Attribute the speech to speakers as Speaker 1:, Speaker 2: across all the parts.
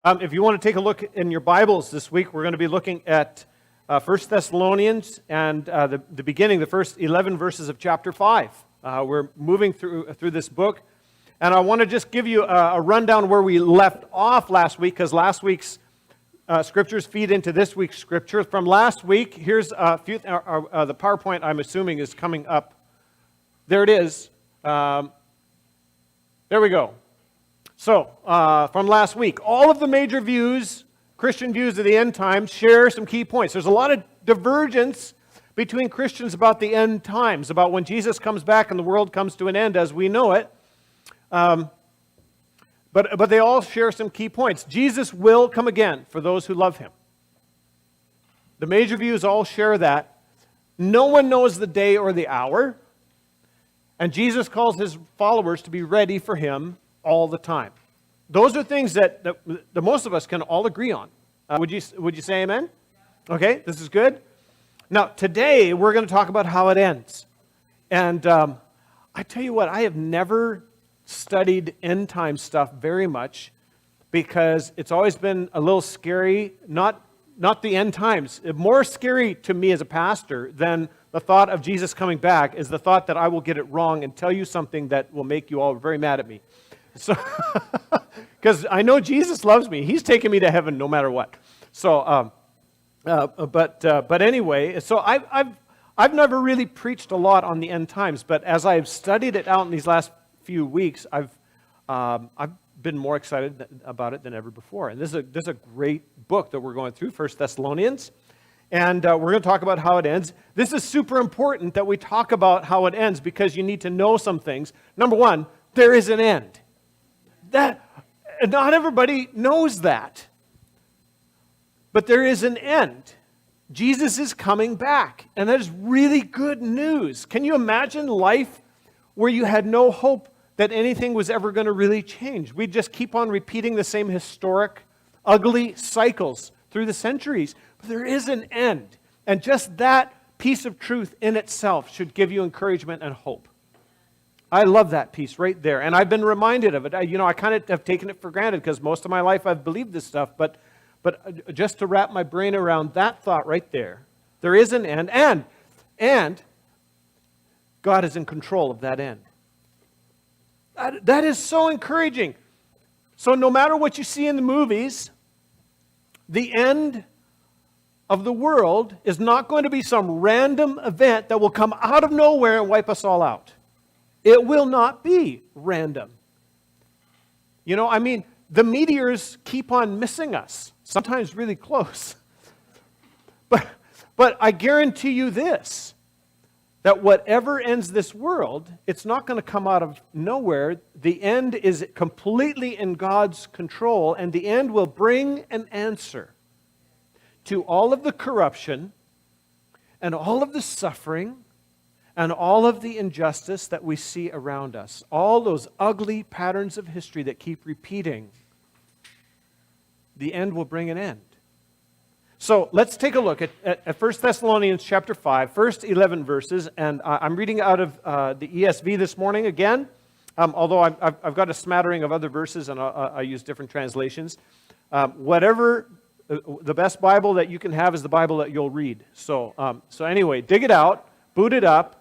Speaker 1: If you want to take a look in your Bibles this week, we're going to be looking at 1 Thessalonians and the beginning, the first 11 verses of chapter 5. We're moving through this book, and I want to just give you a rundown where we left off last week, because last week's scriptures feed into this week's scripture. From last week, here's a few. The PowerPoint, I'm assuming, is coming up. There it is. There we go. So, from last week, all of the major views, Christian views of the end times, share some key points. There's a lot of divergence between Christians about the end times, about when Jesus comes back and the world comes to an end as we know it. But they all share some key points. Jesus will come again for those who love him. The major views all share that. No one knows the day or the hour, and Jesus calls his followers to be ready for him all the time. Those are things that the most of us can all agree on. Would you say amen? Okay, this is good. Now, today we're going to talk about how it ends. And I tell you what, I have never studied end time stuff very much because it's always been a little scary, not the end times. More scary to me as a pastor than the thought of Jesus coming back is the thought that I will get it wrong and tell you something that will make you all very mad at me. So, because I know Jesus loves me, he's taking me to heaven no matter what. So, but anyway, so I've never really preached a lot on the end times, but as I've studied it out in these last few weeks, I've been more excited about it than ever before. And this is a great book that we're going through, 1 Thessalonians, and we're going to talk about how it ends. This is super important that we talk about how it ends because you need to know some things. Number one, there is an end. That not everybody knows that. But there is an end. Jesus is coming back, and that is really good news. Can you imagine life where you had no hope that anything was ever going to really change? We just keep on repeating the same historic, ugly cycles through the centuries. But there is an end, and just that piece of truth in itself should give you encouragement and hope. I love that piece right there, and I've been reminded of it. I kind of have taken it for granted because most of my life I've believed this stuff, but just to wrap my brain around that thought right there, there is an end, and God is in control of that end. That is so encouraging. So no matter what you see in the movies, the end of the world is not going to be some random event that will come out of nowhere and wipe us all out. It will not be random. The meteors keep on missing us, sometimes really close. But I guarantee you this, that whatever ends this world, it's not going to come out of nowhere. The end is completely in God's control, and the end will bring an answer to all of the corruption and all of the suffering and all of the injustice that we see around us, all those ugly patterns of history that keep repeating, the end will bring an end. So let's take a look at 1 Thessalonians chapter 5, first 11 verses, and I'm reading out of the ESV this morning again, although I've got a smattering of other verses and I use different translations. Whatever, the best Bible that you can have is the Bible that you'll read. So anyway, dig it out, boot it up.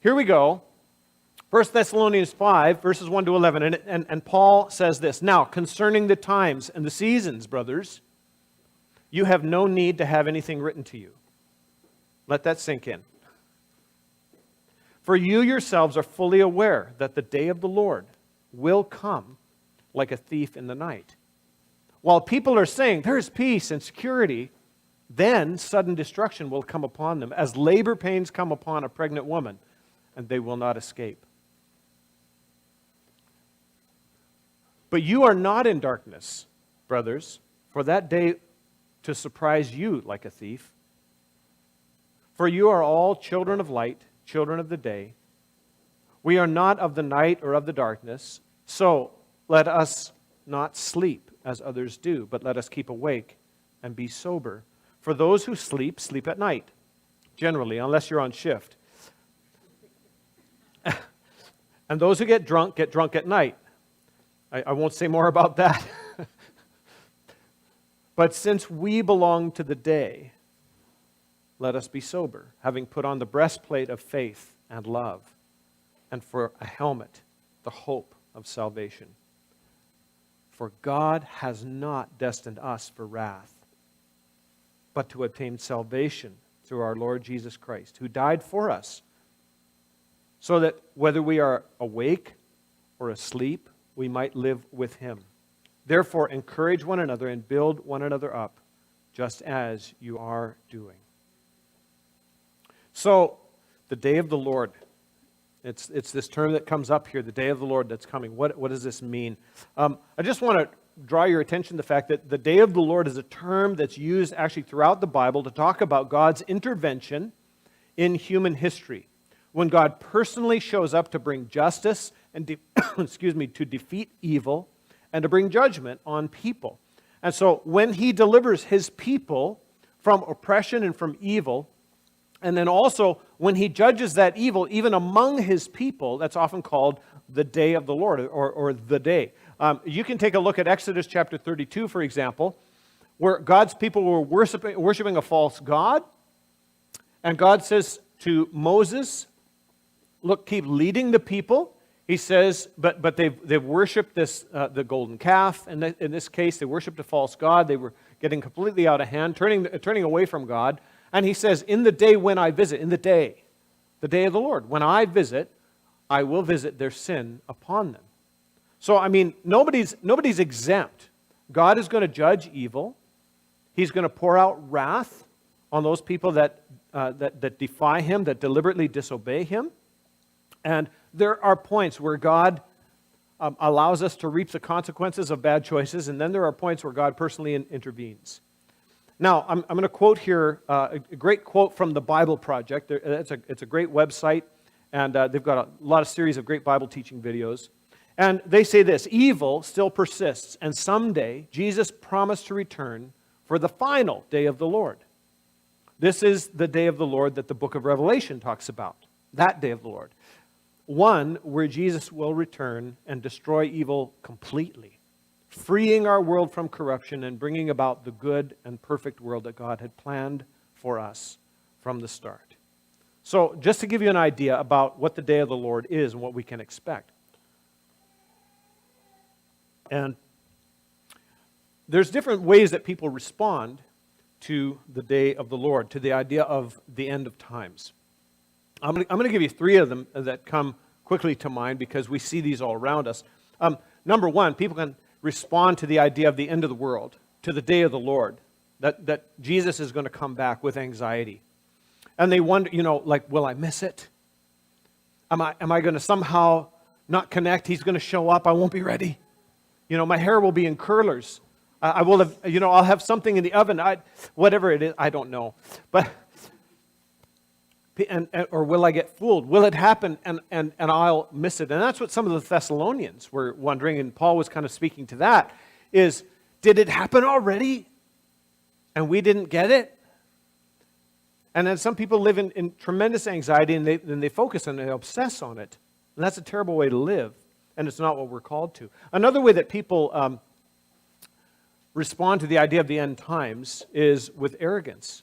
Speaker 1: Here we go. 1 Thessalonians 5, verses 1 to 11. And Paul says this, "Now, concerning the times and the seasons, brothers, you have no need to have anything written to you." Let that sink in. "For you yourselves are fully aware that the day of the Lord will come like a thief in the night. While people are saying, 'There is peace and security,' then sudden destruction will come upon them, as labor pains come upon a pregnant woman, and they will not escape. But you are not in darkness, brothers, for that day to surprise you like a thief. For you are all children of light, children of the day. We are not of the night or of the darkness, so let us not sleep as others do, but let us keep awake and be sober. For those who sleep, sleep at night, generally, unless you're on shift. And those who get drunk at night. I won't say more about that. But since we belong to the day, let us be sober, having put on the breastplate of faith and love, and for a helmet, the hope of salvation. For God has not destined us for wrath, but to obtain salvation through our Lord Jesus Christ, who died for us, so that whether we are awake or asleep, we might live with him. Therefore, encourage one another and build one another up, just as you are doing. So, the day of the Lord, it's this term that comes up here, the day of the Lord that's coming. What does this mean? I just want to draw your attention to the fact that the day of the Lord is a term that's used actually throughout the Bible to talk about God's intervention in human history. When God personally shows up to bring justice and to defeat evil and to bring judgment on people. And so when he delivers his people from oppression and from evil, and then also when he judges that evil even among his people, that's often called the day of the Lord or the day. You can take a look at Exodus chapter 32, for example, where God's people were worshiping a false god. And God says to Moses, look, keep leading the people. He says, but they've worshipped the golden calf. And in this case, they worshipped a false god. They were getting completely out of hand, turning away from God. And he says, in the day when I visit, in the day of the Lord, when I visit, I will visit their sin upon them. So, I mean, nobody's exempt. God is going to judge evil. He's going to pour out wrath on those people that defy him, that deliberately disobey him. And there are points where God allows us to reap the consequences of bad choices, and then there are points where God personally intervenes. Now, I'm going to quote here a great quote from the Bible Project. It's a great website, and they've got a lot of series of great Bible teaching videos. And they say this: evil still persists, and someday Jesus promised to return for the final day of the Lord. This is the day of the Lord that the book of Revelation talks about, that day of the Lord. One where Jesus will return and destroy evil completely, freeing our world from corruption and bringing about the good and perfect world that God had planned for us from the start. So, just to give you an idea about what the day of the Lord is and what we can expect. And there's different ways that people respond to the day of the Lord, to the idea of the end of times. I'm going to give you three of them that come quickly to mind because we see these all around us. Number one, people can respond to the idea of the end of the world, to the day of the Lord, that Jesus is going to come back with anxiety. And they wonder, will I miss it? Am I going to somehow not connect? He's going to show up. I won't be ready. My hair will be in curlers. I will have, I'll have something in the oven. Whatever it is, I don't know. But or will I get fooled? Will it happen and I'll miss it? And that's what some of the Thessalonians were wondering, and Paul was kind of speaking to that, is, did it happen already and we didn't get it? And then some people live in tremendous anxiety, and they focus and they obsess on it. And that's a terrible way to live, and it's not what we're called to. Another way that people respond to the idea of the end times is with arrogance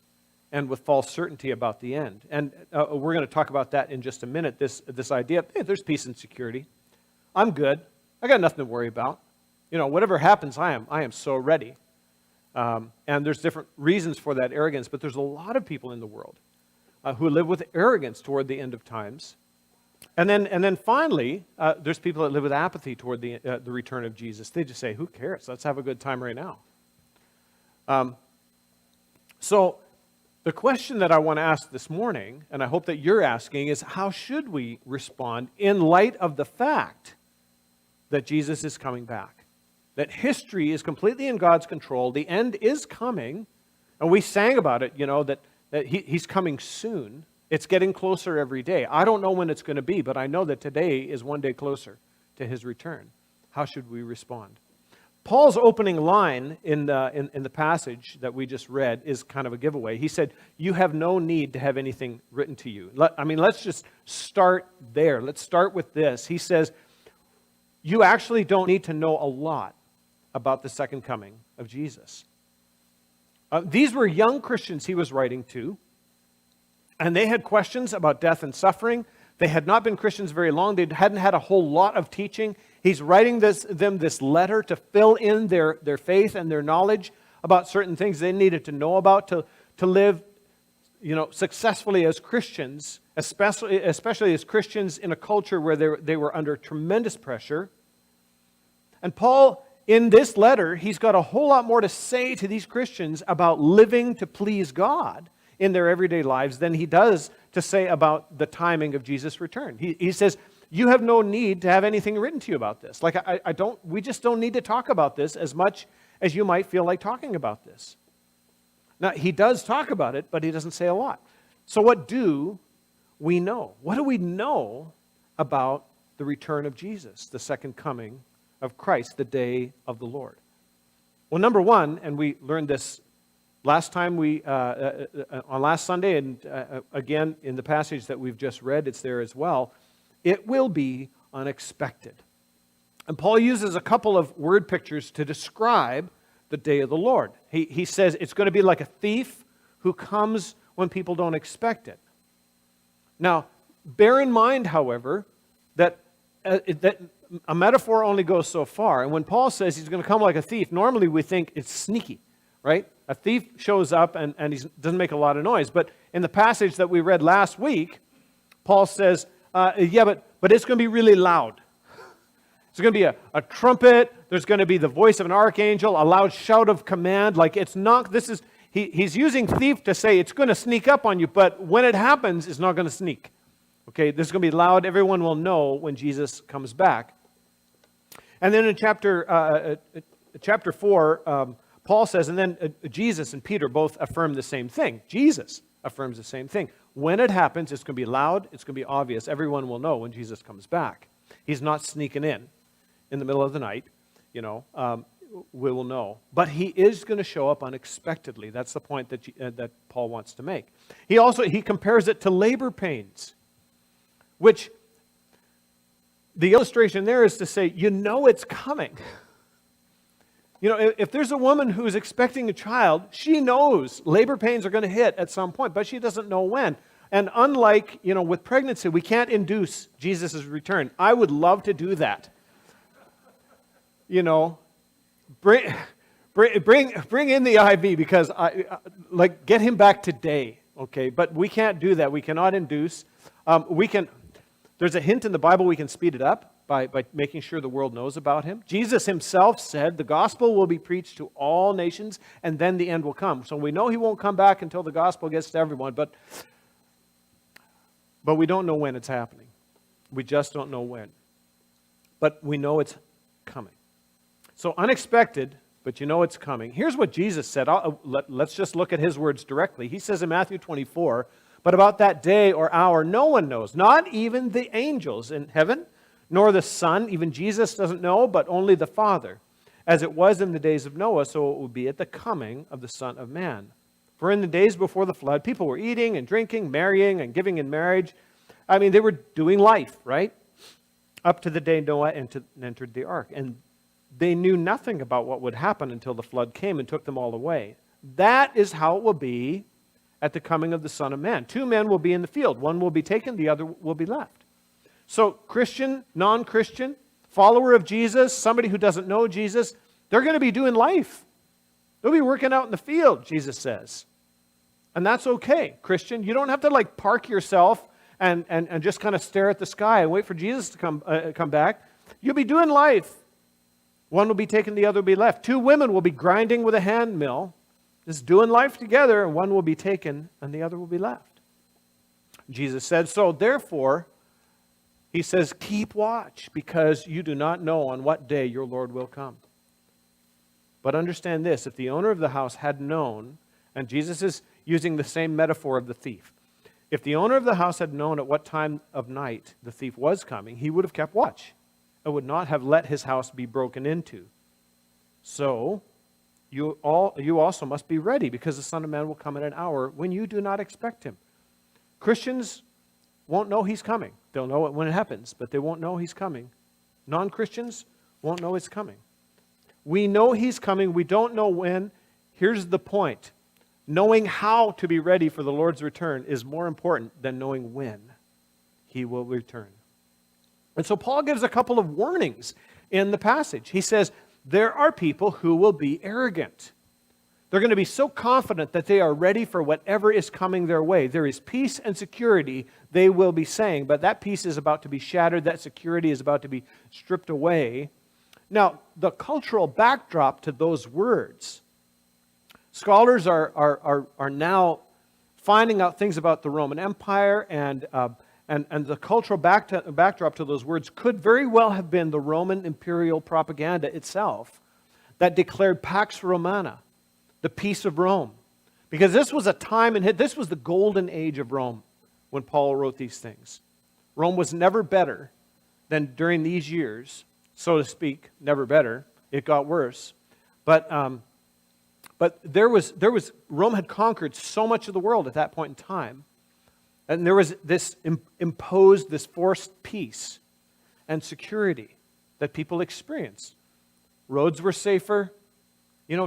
Speaker 1: and with false certainty about the end. And we're going to talk about that in just a minute, this idea of, hey, there's peace and security. I'm good. I got nothing to worry about. Whatever happens, I am so ready. And there's different reasons for that arrogance, but there's a lot of people in the world who live with arrogance toward the end of times. And then finally, there's people that live with apathy toward the return of Jesus. They just say, who cares? Let's have a good time right now. So the question that I want to ask this morning, and I hope that you're asking, is how should we respond in light of the fact that Jesus is coming back? That history is completely in God's control. The end is coming. And we sang about it, that he's coming soon. It's getting closer every day. I don't know when it's going to be, but I know that today is one day closer to his return. How should we respond? Paul's opening line in the passage that we just read is kind of a giveaway. He said, you have no need to have anything written to you. Let's just start there. Let's start with this. He says, you actually don't need to know a lot about the second coming of Jesus. These were young Christians he was writing to, and they had questions about death and suffering. They had not been Christians very long. They hadn't had a whole lot of teaching. He's writing them this letter to fill in their faith and their knowledge about certain things they needed to know about to live, successfully as Christians, especially as Christians in a culture where they were under tremendous pressure. And Paul, in this letter, he's got a whole lot more to say to these Christians about living to please God in their everyday lives than he does to say about the timing of Jesus' return. He says, you have no need to have anything written to you about this. Like, we just don't need to talk about this as much as you might feel like talking about this. Now, he does talk about it, but he doesn't say a lot. So what do we know? What do we know about the return of Jesus, the second coming of Christ, the day of the Lord? Well, number one, and we learned this last time on last Sunday, and again in the passage that we've just read, it's there as well. It will be unexpected. And Paul uses a couple of word pictures to describe the day of the Lord. He says it's going to be like a thief who comes when people don't expect it. Now, bear in mind, however, that a metaphor only goes so far. And when Paul says he's going to come like a thief, normally we think it's sneaky, right? A thief shows up and he doesn't make a lot of noise. But in the passage that we read last week, Paul says, but it's going to be really loud. There's going to be a trumpet. There's going to be the voice of an archangel, a loud shout of command. Like, it's not, he's using thief to say it's going to sneak up on you, but when it happens, it's not going to sneak. Okay, this is going to be loud. Everyone will know when Jesus comes back. And then in chapter 4, Paul says, and then Jesus and Peter both affirm the same thing. Jesus affirms the same thing. When it happens, it's going to be loud. It's going to be obvious. Everyone will know when Jesus comes back. He's not sneaking in the middle of the night. We will know. But he is going to show up unexpectedly. That's the point that Paul wants to make. He compares it to labor pains, which the illustration there is to say, it's coming. If there's a woman who's expecting a child, she knows labor pains are going to hit at some point, but she doesn't know when. And unlike, with pregnancy, we can't induce Jesus' return. I would love to do that. Bring in the IV because get him back today, okay? But we can't do that. We cannot induce. There's a hint in the Bible we can speed it up by making sure the world knows about him. Jesus himself said the gospel will be preached to all nations and then the end will come. So we know he won't come back until the gospel gets to everyone, but we don't know when it's happening. We just don't know when. But we know it's coming. So unexpected, but it's coming. Here's what Jesus said. Let's just look at his words directly. He says in Matthew 24, but about that day or hour no one knows, not even the angels in heaven, nor the Son, even Jesus doesn't know, but only the Father. As it was in the days of Noah, so it will be at the coming of the Son of Man. For in the days before the flood, people were eating and drinking, marrying and giving in marriage. They were doing life, right? Up to the day Noah entered the ark. And they knew nothing about what would happen until the flood came and took them all away. That is how it will be at the coming of the Son of Man. 2 men will be in the field. One will be taken, the other will be left. So Christian, non-Christian, follower of Jesus, somebody who doesn't know Jesus, they're going to be doing life. They'll be working out in the field, Jesus says. And that's okay, Christian. You don't have to park yourself and just kind of stare at the sky and wait for Jesus to come back. You'll be doing life. One will be taken, the other will be left. 2 women will be grinding with a hand mill, just doing life together, and one will be taken and the other will be left. Jesus said, so therefore, he says, keep watch, because you do not know on what day your Lord will come. But understand this, if the owner of the house had known, and Jesus is using the same metaphor of the thief, if the owner of the house had known at what time of night the thief was coming, he would have kept watch and would not have let his house be broken into. So, you also must be ready, because the Son of Man will come at an hour when you do not expect him. Christians won't know he's coming. They'll know it when it happens, but they won't know he's coming. Non-Christians won't know it's coming. We know he's coming. We don't know when. Here's the point. Knowing how to be ready for the Lord's return is more important than knowing when he will return. And so Paul gives a couple of warnings in the passage. He says, there are people who will be arrogant. They're going to be so confident that they are ready for whatever is coming their way. There is peace and security, they will be saying, but that peace is about to be shattered. That security is about to be stripped away. Now, the cultural backdrop to those words, scholars are now finding out things about the Roman Empire, and the cultural backdrop to those words could very well have been the Roman imperial propaganda itself that declared Pax Romana, the peace of Rome. Because this was a time, this was the golden age of Rome when Paul wrote these things. Rome was never better than during these years, so to speak, never better. It got worse. But Rome had conquered so much of the world at that point in time. And there was this imposed, this forced peace and security that people experienced. Roads were safer.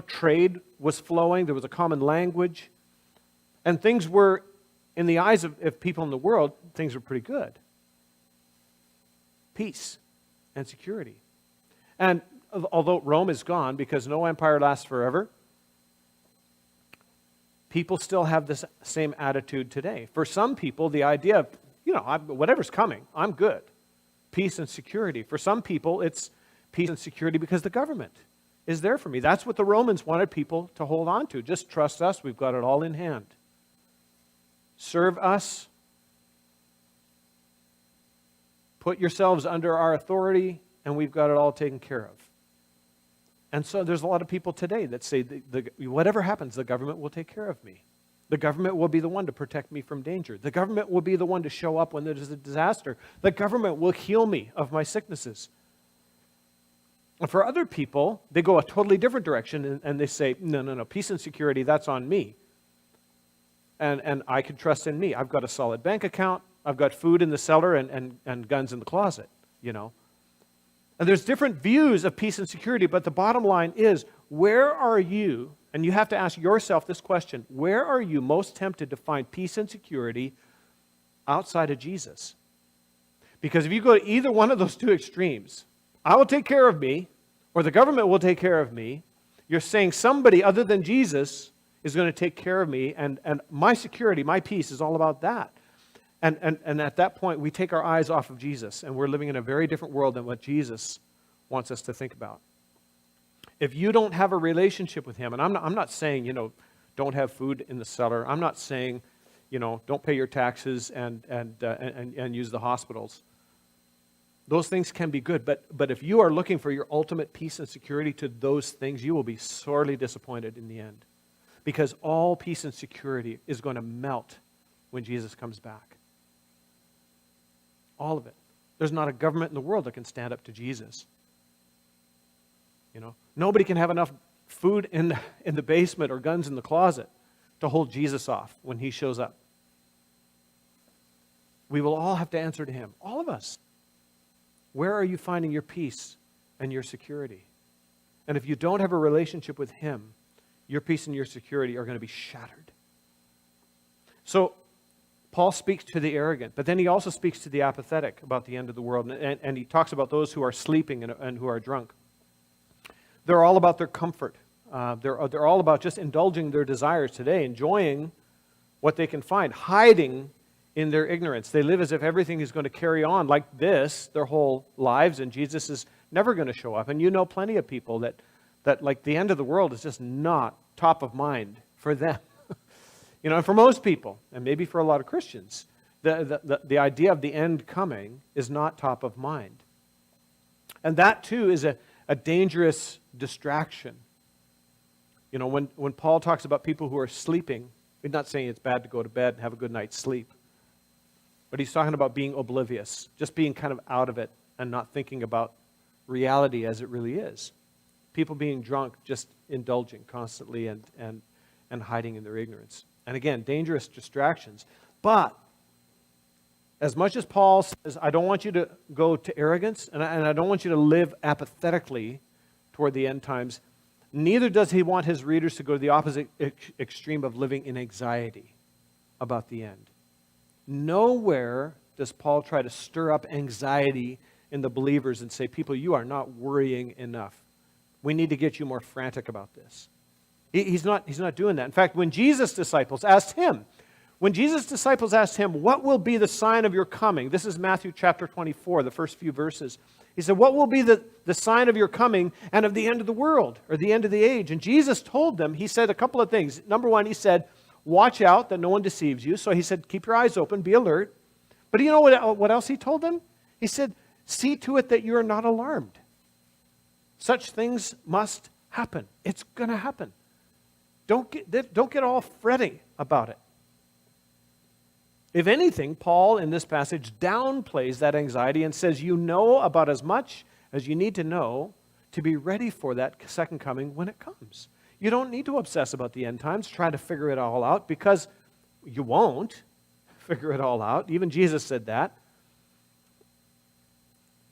Speaker 1: Trade was flowing. There was a common language. And things were, in the eyes of people in the world, things were pretty good. Peace and security. And although Rome is gone, because no empire lasts forever, people still have this same attitude today. For some people, the idea of, whatever's coming, I'm good. Peace and security. For some people, it's peace and security because the government is there for me. That's what the Romans wanted people to hold on to. Just trust us. We've got it all in hand. Serve us. Put yourselves under our authority, and we've got it all taken care of. And so there's a lot of people today that say, whatever happens, the government will take care of me. The government will be the one to protect me from danger. The government will be the one to show up when there's a disaster. The government will heal me of my sicknesses. And for other people, they go a totally different direction, and they say, no, peace and security, that's on me. And I can trust in me. I've got a solid bank account. I've got food in the cellar and guns in the closet, And there's different views of peace and security, but the bottom line is, where are you, and you have to ask yourself this question, where are you most tempted to find peace and security outside of Jesus? Because if you go to either one of those two extremes, I will take care of me, or the government will take care of me, you're saying somebody other than Jesus is going to take care of me, and my security, my peace is all about that. And at that point, we take our eyes off of Jesus, and we're living in a very different world than what Jesus wants us to think about. If you don't have a relationship with Him, and I'm not saying, don't have food in the cellar. I'm not saying, don't pay your taxes and use the hospitals. Those things can be good, but if you are looking for your ultimate peace and security to those things, you will be sorely disappointed in the end. Because all peace and security is going to melt when Jesus comes back. All of it. There's not a government in the world that can stand up to Jesus. Nobody can have enough food in the basement or guns in the closet to hold Jesus off when He shows up. We will all have to answer to Him. All of us. Where are you finding your peace and your security? And if you don't have a relationship with Him, your peace and your security are going to be shattered. So, Paul speaks to the arrogant, but then he also speaks to the apathetic about the end of the world, and he talks about those who are sleeping and who are drunk. They're all about their comfort. They're all about just indulging their desires today, enjoying what they can find, hiding in their ignorance. They live as if everything is going to carry on like this their whole lives, and Jesus is never going to show up. And you know plenty of people that like the end of the world is just not top of mind for them. And for most people, and maybe for a lot of Christians, the idea of the end coming is not top of mind. And that, too, is a dangerous distraction. When Paul talks about people who are sleeping, he's not saying it's bad to go to bed and have a good night's sleep. But he's talking about being oblivious, just being kind of out of it and not thinking about reality as it really is. People being drunk, just indulging constantly and hiding in their ignorance. And again, dangerous distractions. But as much as Paul says, I don't want you to go to arrogance, and I don't want you to live apathetically toward the end times, Neither does he want his readers to go to the opposite extreme of living in anxiety about the end. Nowhere does Paul try to stir up anxiety in the believers and say, people, you are not worrying enough. We need to get you more frantic about this. He's not doing that. In fact, when Jesus' disciples asked him, what will be the sign of your coming? This is Matthew chapter 24, the first few verses. He said, what will be the sign of your coming and of the end of the world, or the end of the age? And Jesus told them, he said a couple of things. Number one, he said, watch out that no one deceives you. So he said, keep your eyes open, be alert. But you know what else he told them? He said, see to it that you are not alarmed. Such things must happen. It's going to happen. Don't get all fretty about it. If anything, Paul in this passage downplays that anxiety and says you know about as much as you need to know to be ready for that second coming when it comes. You don't need to obsess about the end times, try to figure it all out, because you won't figure it all out. Even Jesus said that.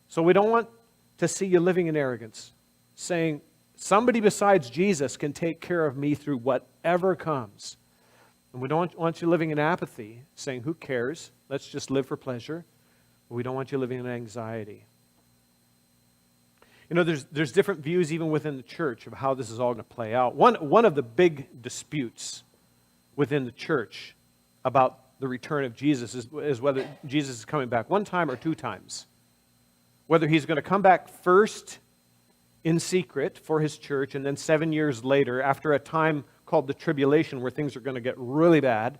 Speaker 1: So we don't want to see you living in arrogance, saying somebody besides Jesus can take care of me through whatever comes. And we don't want you living in apathy, saying, who cares? Let's just live for pleasure. But we don't want you living in anxiety. You know, there's different views even within the church of how this is all going to play out. One of the big disputes within the church about the return of Jesus is whether Jesus is coming back one time or two times. Whether he's going to come back first in secret for his church, and then 7 years later, after a time called the tribulation, where things are going to get really bad,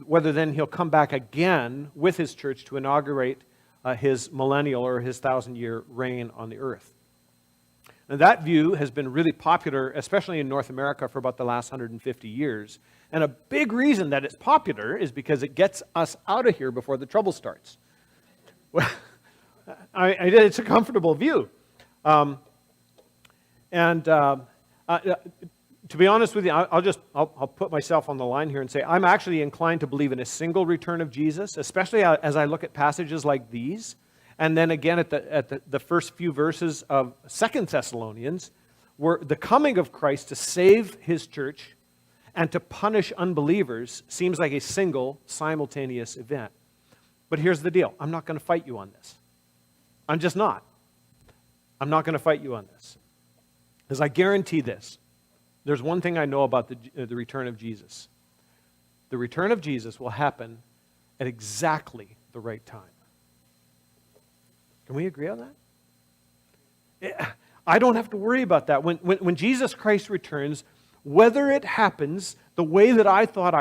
Speaker 1: whether then he'll come back again with his church to inaugurate his millennial or his 1,000-year reign on the earth. And that view has been really popular, especially in North America, for about the last 150 years. And a big reason that it's popular is because it gets us out of here before the trouble starts. Well, it's a comfortable view. To be honest with you, I'll put myself on the line here and say I'm actually inclined to believe in a single return of Jesus, especially as I look at passages like these, and then again at the first few verses of 2 Thessalonians, where the coming of Christ to save his church and to punish unbelievers seems like a single simultaneous event. But here's the deal. I'm not going to fight you on this. I'm just not. I'm not going to fight you on this. Because I guarantee this. There's one thing I know about the return of Jesus. The return of Jesus will happen at exactly the right time. Can we agree on that? I don't have to worry about that. When Jesus Christ returns, whether it happens the way that I thought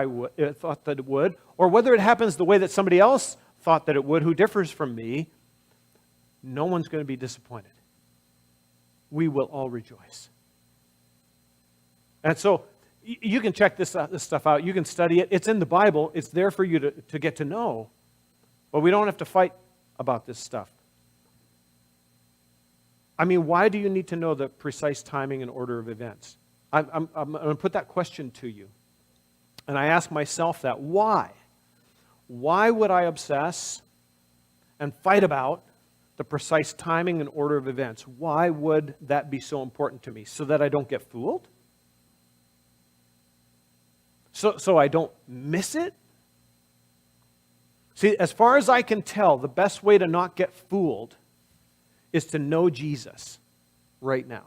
Speaker 1: that it would, or whether it happens the way that somebody else thought that it would, who differs from me, no one's going to be disappointed. We will all rejoice. And so you can check this stuff out. You can study it. It's in the Bible. It's there for you to get to know. But we don't have to fight about this stuff. I mean, why do you need to know the precise timing and order of events? I'm going to put that question to you. And I ask myself that. Why? Why would I obsess and fight about the precise timing and order of events? Why would that be so important to me? So that I don't get fooled? So I don't miss it? See, as far as I can tell, the best way to not get fooled is to know Jesus right now.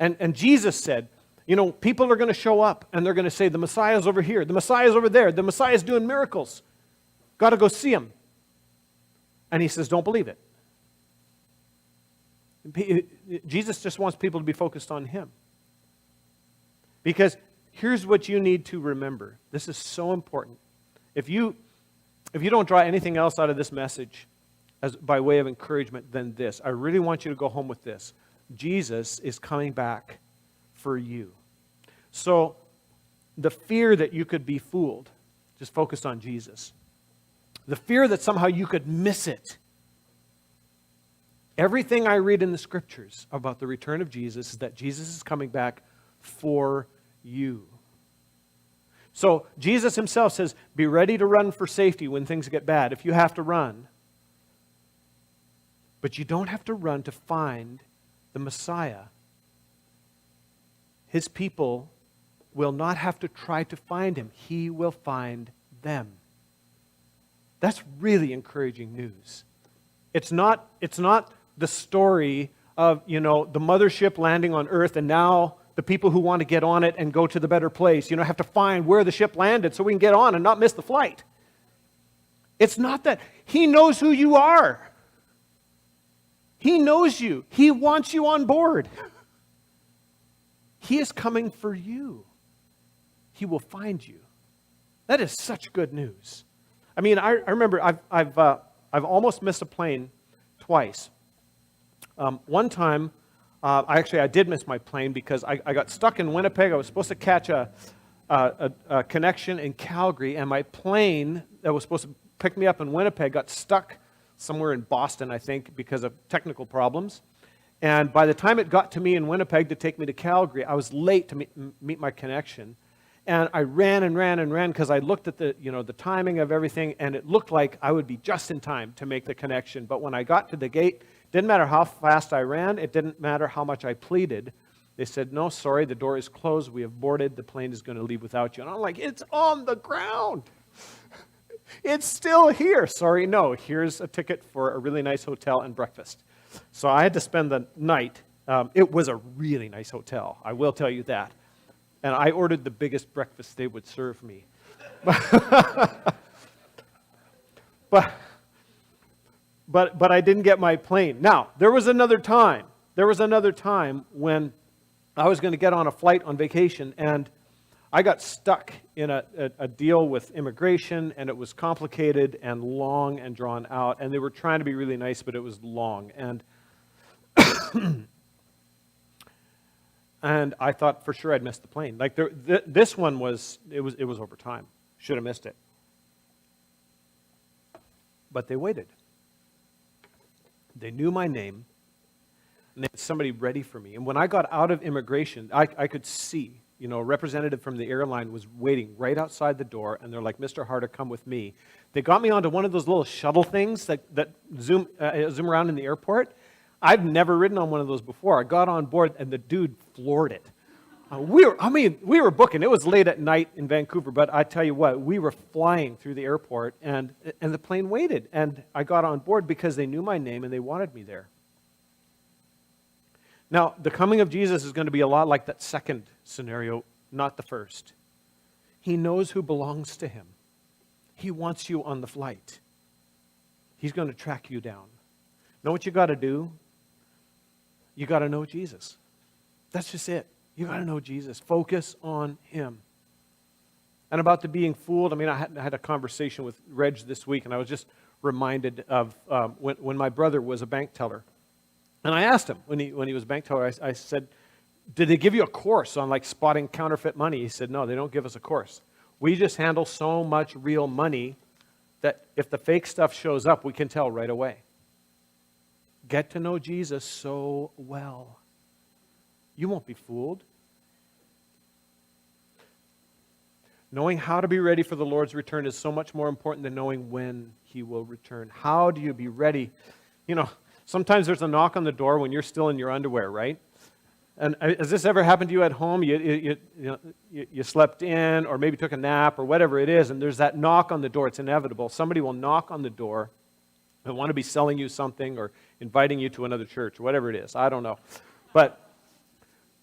Speaker 1: And Jesus said, you know, people are going to show up and they're going to say, the Messiah's over here, the Messiah's over there, the Messiah's doing miracles. Got to go see him. And he says, don't believe it. Jesus just wants people to be focused on him. Because here's what you need to remember. This is so important. If you don't draw anything else out of this message as by way of encouragement than this, I really want you to go home with this. Jesus is coming back for you. So the fear that you could be fooled, just focus on Jesus. The fear that somehow you could miss it. Everything I read in the scriptures about the return of Jesus is that Jesus is coming back for you. So Jesus himself says, be ready to run for safety when things get bad, if you have to run. But you don't have to run to find the Messiah His people will not have to try to find him. He will find them. That's really encouraging news. It's not the story of, the mothership landing on earth and now the people who want to get on it and go to the better place, have to find where the ship landed so we can get on and not miss the flight. It's not that. He knows who you are. He knows you. He wants you on board. He is coming for you. He will find you. That is such good news. I mean, I remember I've almost missed a plane twice. One time, I did miss my plane because I got stuck in Winnipeg. I was supposed to catch a connection in Calgary, and my plane that was supposed to pick me up in Winnipeg got stuck somewhere in Boston, I think, because of technical problems. And by the time it got to me in Winnipeg to take me to Calgary, I was late to meet my connection. And I ran because I looked at the timing of everything, and it looked like I would be just in time to make the connection. But when I got to the gate, didn't matter how fast I ran, it didn't matter how much I pleaded. They said, "No, sorry, the door is closed. We have boarded. The plane is going to leave without you." And I'm like, "It's on the ground. It's still here." "Sorry, no, here's a ticket for a really nice hotel and breakfast." So I had to spend the night. It was a really nice hotel, I will tell you that. And I ordered the biggest breakfast they would serve me. But I didn't get my plane. Now, there was another time when I was going to get on a flight on vacation, and I got stuck in a deal with immigration, and it was complicated and long and drawn out, and they were trying to be really nice, but it was long. And and I thought for sure I'd missed the plane. Like this one was over time. Should have missed it. But they waited. They knew my name, and they had somebody ready for me. And when I got out of immigration, I could see, a representative from the airline was waiting right outside the door, and they're like, "Mr. Harder, come with me." They got me onto one of those little shuttle things that zoom around in the airport. I've never ridden on one of those before. I got on board, and the dude floored it. We were booking. It was late at night in Vancouver, but I tell you what, we were flying through the airport, and the plane waited. And I got on board because they knew my name, and they wanted me there. Now, the coming of Jesus is going to be a lot like that second scenario, not the first. He knows who belongs to him. He wants you on the flight. He's going to track you down. Know what you got to do? You got to know Jesus. That's just it. You got to know Jesus. Focus on him. And about the being fooled, I had a conversation with Reg this week, and I was just reminded of when my brother was a bank teller. And I asked him, when he was a bank teller, I said, "Did they give you a course on spotting counterfeit money?" He said, "No, they don't give us a course. We just handle so much real money that if the fake stuff shows up, we can tell right away." Get to know Jesus so well. You won't be fooled. Knowing how to be ready for the Lord's return is so much more important than knowing when he will return. How do you be ready? Sometimes there's a knock on the door when you're still in your underwear, right? And has this ever happened to you at home? You slept in or maybe took a nap or whatever it is, and there's that knock on the door. It's inevitable. Somebody will knock on the door and want to be selling you something or inviting you to another church or whatever it is. I don't know. But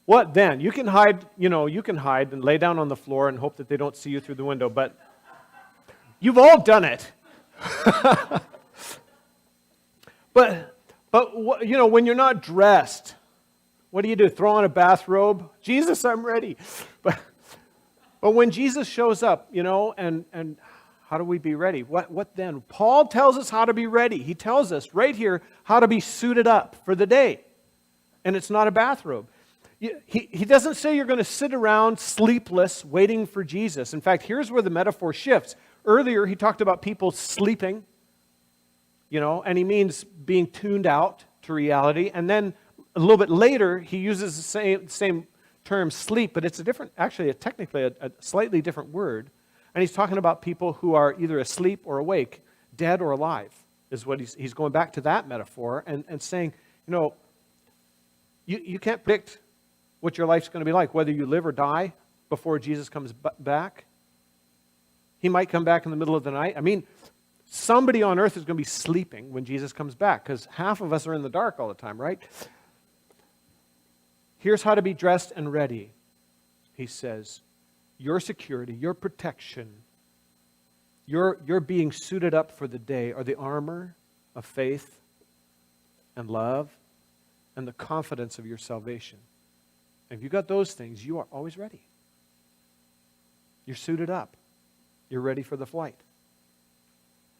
Speaker 1: what then? You can hide and lay down on the floor and hope that they don't see you through the window, but you've all done it. But when you're not dressed, what do? Throw on a bathrobe? "Jesus, I'm ready." But when Jesus shows up, and how do we be ready? What then? Paul tells us how to be ready. He tells us right here how to be suited up for the day. And it's not a bathrobe. He doesn't say you're going to sit around sleepless waiting for Jesus. In fact, here's where the metaphor shifts. Earlier, he talked about people sleeping, and he means being tuned out to reality. And then a little bit later, he uses the same term, sleep, but it's technically a slightly different word. And he's talking about people who are either asleep or awake, dead or alive, is what he's going back to that metaphor and saying, you can't predict what your life's going to be like, whether you live or die before Jesus comes back. He might come back in the middle of the night. I mean, somebody on earth is going to be sleeping when Jesus comes back, because half of us are in the dark all the time, right? Here's how to be dressed and ready, he says. Your security, your protection, your being suited up for the day are the armor of faith and love and the confidence of your salvation. If you got those things, you are always ready. You're suited up. You're ready for the flight.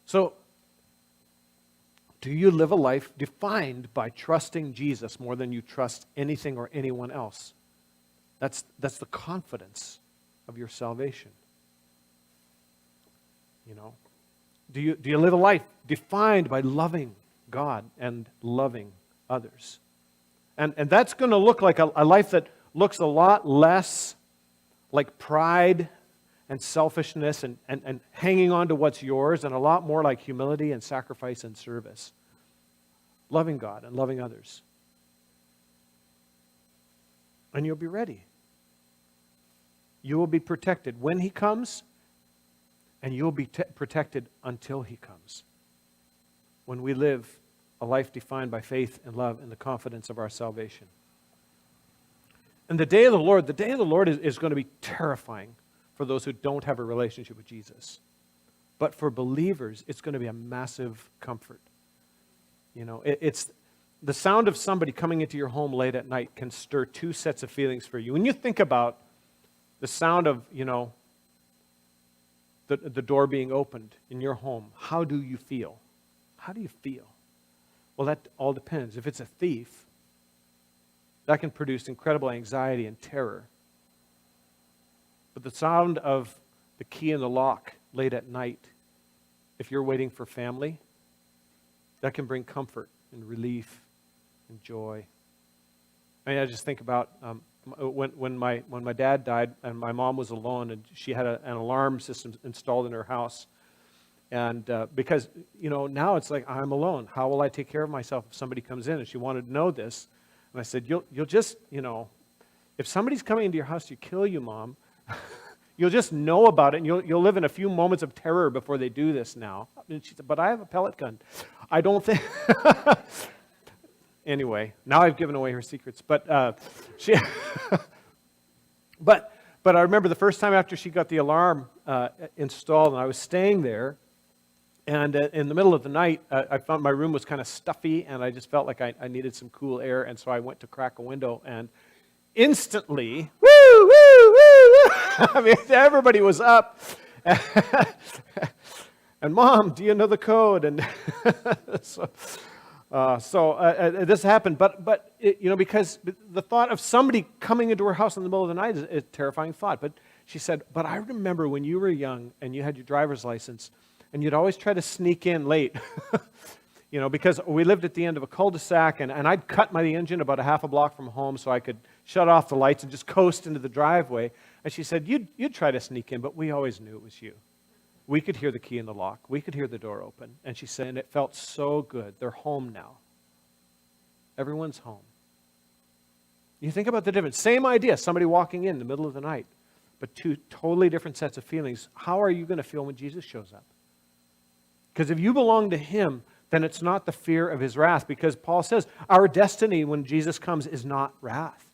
Speaker 1: So, do you live a life defined by trusting Jesus more than you trust anything or anyone else? That's the confidence of your salvation. You know, do you live a life defined by loving God and loving others? And that's going to look like a life that looks a lot less like pride and selfishness and hanging on to what's yours, and a lot more like humility and sacrifice and service. Loving God and loving others. And you'll be ready. You will be protected when He comes, and you'll be protected until He comes. When we live a life defined by faith and love and the confidence of our salvation. And the day of the Lord is going to be terrifying for those who don't have a relationship with Jesus. But for believers, it's going to be a massive comfort. You know, it's the sound of somebody coming into your home late at night can stir two sets of feelings for you. When you think about the sound of, you know, the door being opened in your home, how do you feel? How do you feel? Well, that all depends. If it's a thief, that can produce incredible anxiety and terror. But the sound of the key in the lock late at night, if you're waiting for family, that can bring comfort and relief and joy. I mean, I just think about when my dad died and my mom was alone, and she had an alarm system installed in her house. And because, you know, now it's like, I'm alone. How will I take care of myself if somebody comes in? And she wanted to know this. And I said, you'll just, you know, if somebody's coming into your house to kill you, Mom, you'll just know about it, and you'll live in a few moments of terror before they do this now. And she said, but I have a pellet gun. I don't think... Anyway, now I've given away her secrets. But she... but I remember the first time after she got the alarm installed, and I was staying there, and in the middle of the night, I found my room was kind of stuffy, and I just felt like I needed some cool air, and so I went to crack a window, and instantly, woo, woo, woo, woo! I mean, everybody was up. And Mom, do you know the code? And so this happened, but it, you know, because the thought of somebody coming into her house in the middle of the night is a terrifying thought. But she said, but I remember when you were young and you had your driver's license, and you'd always try to sneak in late. You know, because we lived at the end of a cul-de-sac, and I'd cut my engine about a half a block from home so I could shut off the lights and just coast into the driveway. And she said, you'd try to sneak in, but we always knew it was you. We could hear the key in the lock. We could hear the door open. And she said, and it felt so good. They're home now. Everyone's home. You think about the difference. Same idea, somebody walking in the middle of the night, but two totally different sets of feelings. How are you going to feel when Jesus shows up? Because if you belong to Him, then it's not the fear of His wrath, because Paul says our destiny when Jesus comes is not wrath.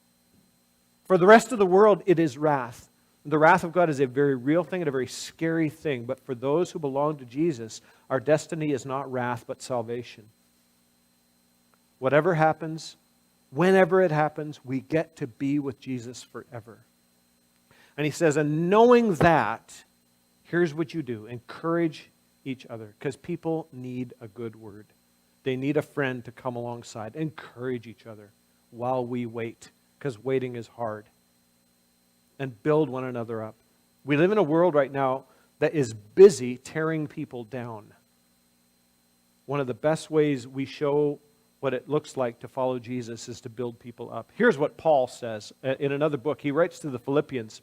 Speaker 1: For the rest of the world, it is wrath. The wrath of God is a very real thing and a very scary thing, but for those who belong to Jesus, our destiny is not wrath, but salvation. Whatever happens, whenever it happens, we get to be with Jesus forever. And he says, and knowing that, here's what you do. Encourage each other, because people need a good word. They need a friend to come alongside. Encourage each other while we wait, because waiting is hard. And build one another up. We live in a world right now that is busy tearing people down. One of the best ways we show what it looks like to follow Jesus is to build people up. Here's what Paul says in another book. He writes to the Philippians,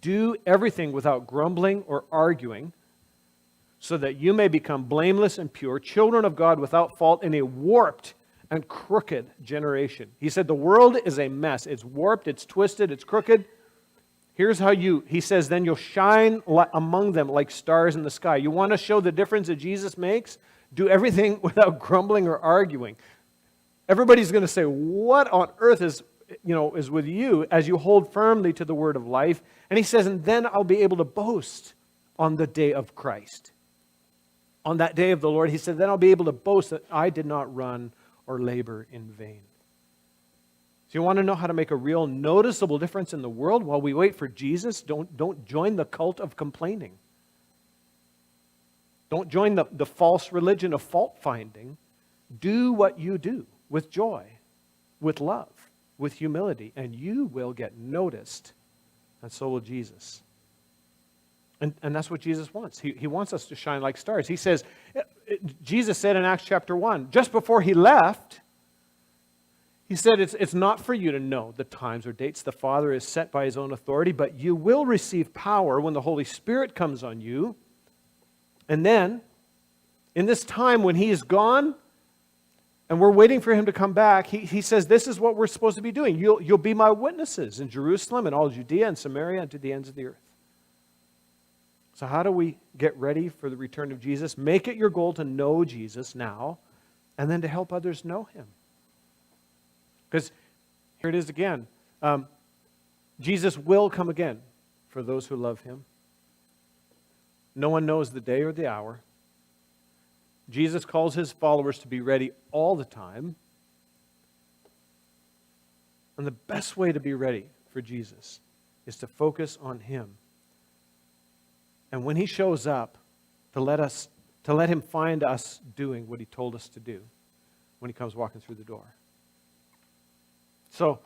Speaker 1: do everything without grumbling or arguing, so that you may become blameless and pure, children of God without fault in a warped and crooked generation. He said the world is a mess. It's warped, it's twisted, it's crooked. Here's how he says, then you'll shine among them like stars in the sky. You want to show the difference that Jesus makes? Do everything without grumbling or arguing. Everybody's going to say, what on earth is with you as you hold firmly to the word of life? And he says, and then I'll be able to boast on the day of Christ. On that day of the Lord, he said, then I'll be able to boast that I did not run or labor in vain. So you want to know how to make a real noticeable difference in the world while we wait for Jesus? Don't join the cult of complaining. Don't join the false religion of fault finding. Do what you do with joy, with love, with humility, and you will get noticed, and so will Jesus. And that's what Jesus wants. He wants us to shine like stars. He says, Jesus said in Acts chapter 1, just before he left, he said, it's not for you to know the times or dates the Father is set by his own authority, but you will receive power when the Holy Spirit comes on you. And then, in this time when he is gone, and we're waiting for him to come back, he says, this is what we're supposed to be doing. You'll be my witnesses in Jerusalem and all Judea and Samaria and to the ends of the earth. So how do we get ready for the return of Jesus? Make it your goal to know Jesus now, and then to help others know him. Because here it is again. Jesus will come again for those who love him. No one knows the day or the hour. Jesus calls his followers to be ready all the time. And the best way to be ready for Jesus is to focus on him. And when he shows up, to let him find us doing what he told us to do when he comes walking through the door. So,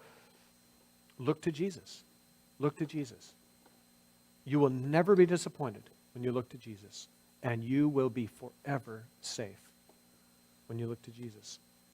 Speaker 1: look to Jesus. Look to Jesus. You will never be disappointed when you look to Jesus. And you will be forever safe when you look to Jesus.